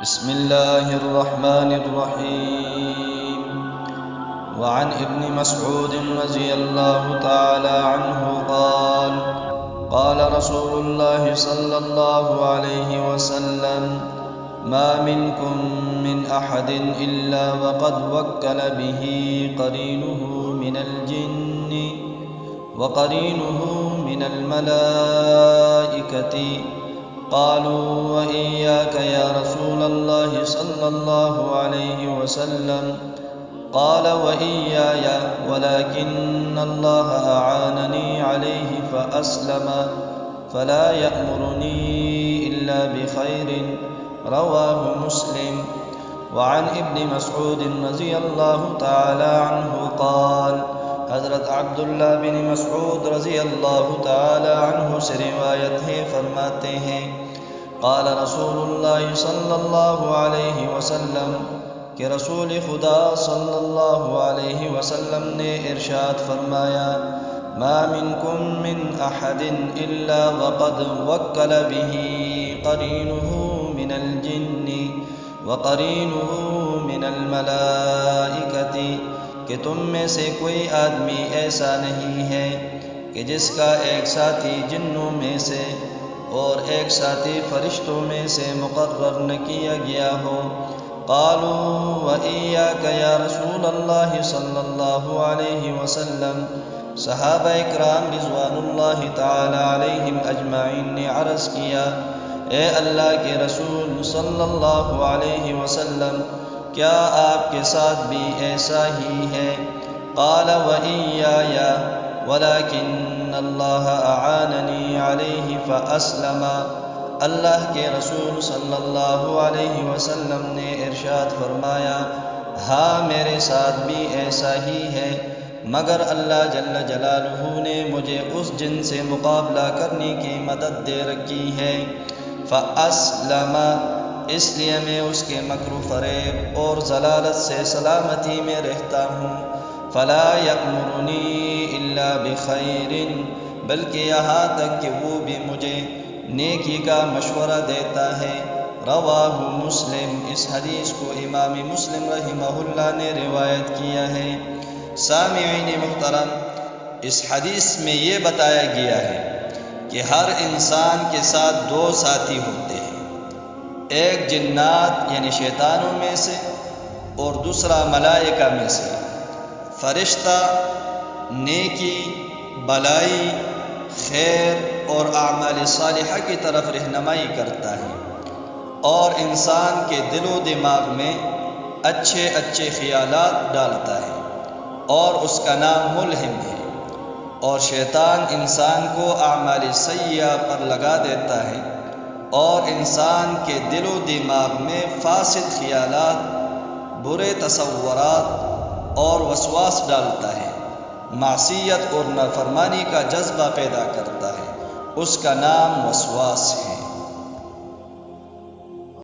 بسم الله الرحمن الرحيم. وعن ابن مسعود رضي الله تعالى عنه قال قال رسول الله صلى الله عليه وسلم: ما منكم من أحد إلا وقد وكل به قرينه من الجن وقرينه من الملائكة. قالوا: وإياك يا رسول الله صلى الله عليه وسلم. قال: وإياي، ولكن الله أعانني عليه فأسلم، فلا يأمرني إلا بخير. رواه مسلم. وعن ابن مسعود رضی اللہ تعالی عنہ قال حضرت عبداللہ بن مسعود رضی اللہ تعالی عنہ سے روایت ہے، فرماتے ہیں قال رسول اللہ صلی اللہ علیہ وسلم کہ رسول خدا صلی اللہ علیہ وسلم نے ارشاد فرمایا: ما منکم من احد الا وقد وکل به قرینہ من الجن وقرینہ من الملائکۃ، کہ تم میں سے کوئی آدمی ایسا نہیں ہے کہ جس کا ایک ساتھی جنوں میں سے اور ایک ساتھی فرشتوں میں سے مقرر نہ کیا گیا ہو۔ قالوا: وإياك یا رسول اللہ صلی اللہ علیہ وسلم۔ صحابہ اکرام رضوان اللہ تعالی علیہم اجمعین نے عرض کیا: اے اللہ کے رسول صلی اللہ علیہ وسلم، کیا آپ کے ساتھ بھی ایسا ہی ہے؟ قال: وإياي، ولكن اللہ اعاننی علیہ فاسلم۔ اللہ کے رسول صلی اللہ علیہ وسلم نے ارشاد فرمایا: ہاں، میرے ساتھ بھی ایسا ہی ہے، مگر اللہ جل جلالہ نے مجھے اس جن سے مقابلہ کرنے کی مدد دے رکھی ہے۔ فاسلم، اس لیے میں اس کے مکر و فریب اور ضلالت سے سلامتی میں رہتا ہوں۔ فلا یأمرنی الا بخیر، بلکہ یہاں تک کہ وہ بھی مجھے نیکی کا مشورہ دیتا ہے۔ رواہ مسلم، اس حدیث کو امام مسلم رحمہ اللہ نے روایت کیا ہے۔ سامعین محترم، اس حدیث میں یہ بتایا گیا ہے کہ ہر انسان کے ساتھ دو ساتھی ہوتے ہیں، ایک جنات یعنی شیطانوں میں سے اور دوسرا ملائکہ میں سے۔ فرشتہ نیکی، بلائی، خیر اور اعمال صالحہ کی طرف رہنمائی کرتا ہے اور انسان کے دل و دماغ میں اچھے اچھے خیالات ڈالتا ہے اور اس کا نام ملہم ہے، اور شیطان انسان کو اعمال سیئہ پر لگا دیتا ہے اور انسان کے دل و دماغ میں فاسد خیالات، برے تصورات اور وسواس ڈالتا ہے، معصیت اور نافرمانی کا جذبہ پیدا کرتا ہے، اس کا نام وسواس ہے۔